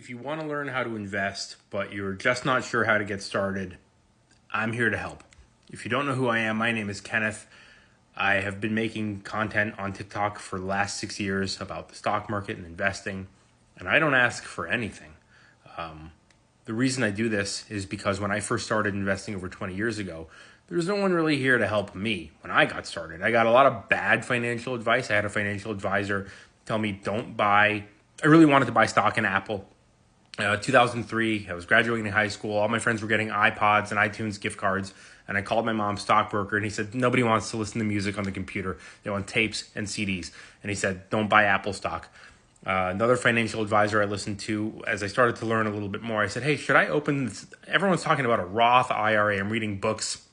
If you want to learn how to invest, but you're just not sure how to get started, I'm here to help. If you don't know who I am, my name is Kenneth. I have been making content on TikTok for the last 6 years about the stock market and investing, and I don't ask for anything. The reason I do this is because when I first started investing over 20 years ago, there was no one really here to help me when I got started. I got a lot of bad financial advice. I had a financial advisor tell me don't buy. I really wanted to buy stock in Apple. 2003, I was graduating high school. All my friends were getting iPods and iTunes gift cards. And I called my mom's stockbroker and he said, nobody wants to listen to music on the computer. They want tapes and CDs. And he said, don't buy Apple stock. Another financial advisor I listened to, as I started to learn a little bit more, I said, hey, should I open this? Everyone's talking about a Roth IRA. I'm reading books.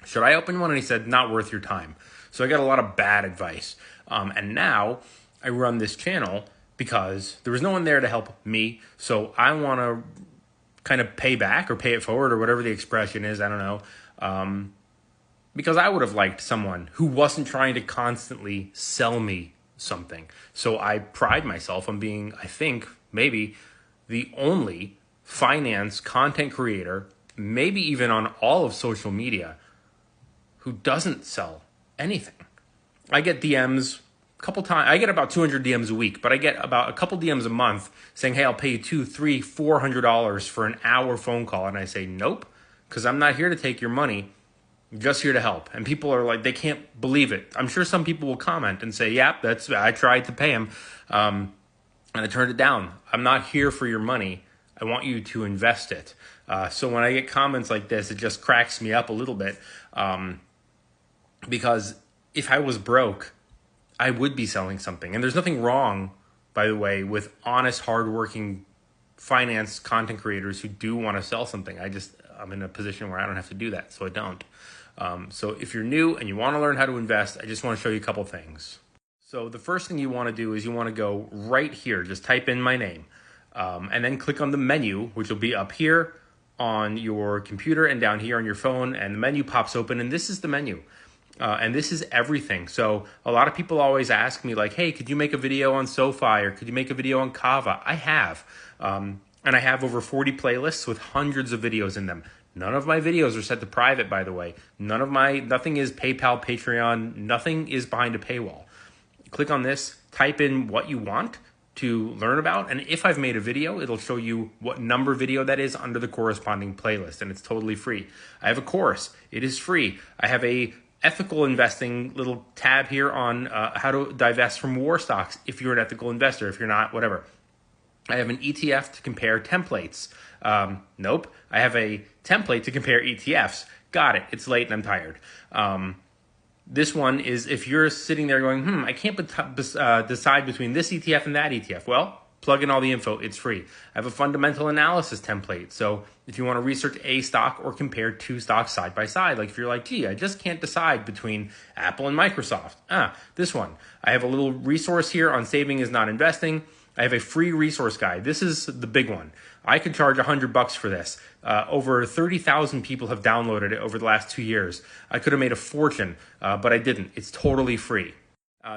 Should I open one? And he said, not worth your time. So I got a lot of bad advice. And now I run this channel because there was no one there to help me. So I want to kind of pay back or pay it forward or whatever the expression is. I don't know. Because I would have liked someone who wasn't trying to constantly sell me something. So I pride myself on being, I think, maybe the only finance content creator, maybe even on all of social media, who doesn't sell anything. I get DMs couple times. I get about 200 DMs a week, but I get about a couple DMs a month saying, hey, I'll pay you $200, $300, $400 for an hour phone call. And I say, nope, because I'm not here to take your money. I'm just here to help. And people are like, they can't believe it. I'm sure some people will comment and say, yeah, I tried to pay him and I turned it down. I'm not here for your money. I want you to invest it. So when I get comments like this, it just cracks me up a little bit because if I was broke, I would be selling something. And there's nothing wrong, by the way, with honest, hardworking finance content creators who do want to sell something. I'm in a position where I don't have to do that, so I don't. So if you're new and you want to learn how to invest, I just want to show you a couple things. So the first thing you want to do is you want to go right here. Just type in my name and then click on the menu, which will be up here on your computer and down here on your phone. And the menu pops open, and this is the menu. And this is everything. So a lot of people always ask me like, hey, could you make a video on SoFi or could you make a video on Kava? I have. And I have over 40 playlists with hundreds of videos in them. None of my videos are set to private, by the way. Nothing is PayPal, Patreon. Nothing is behind a paywall. Click on this, type in what you want to learn about. And if I've made a video, it'll show you what number video that is under the corresponding playlist. And it's totally free. I have a course. It is free. I have a ethical investing little tab here on how to divest from war stocks if you're an ethical investor. If you're not, whatever. I have an ETF to compare templates. Nope. I have a template to compare ETFs. Got it. It's late and I'm tired. This one is if you're sitting there going, I can't decide between this ETF and that ETF. Well, plug in all the info. It's free. I have a fundamental analysis template. So if you want to research a stock or compare two stocks side by side, like if you're like, gee, I just can't decide between Apple and Microsoft. This one. I have a little resource here on saving is not investing. I have a free resource guide. This is the big one. I could charge $100 for this. Over 30,000 people have downloaded it over the last 2 years. I could have made a fortune, but I didn't. It's totally free.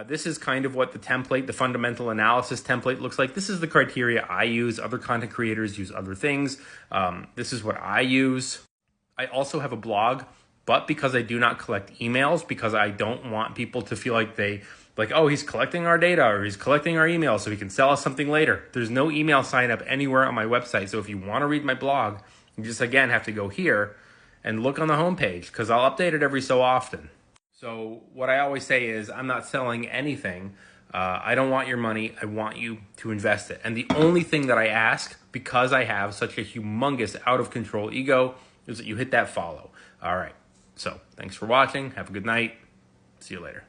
This is kind of what the template, the fundamental analysis template looks like. This is the criteria I use. Other content creators use other things. This is what I use. I also have a blog, but because I do not collect emails, because I don't want people to feel like, oh, he's collecting our data or he's collecting our emails so he can sell us something later. There's no email sign up anywhere on my website. So if you want to read my blog, you just, again, have to go here and look on the homepage because I'll update it every so often. So what I always say is I'm not selling anything. I don't want your money. I want you to invest it. And the only thing that I ask, because I have such a humongous out of control ego, is that you hit that follow. All right. So thanks for watching. Have a good night. See you later.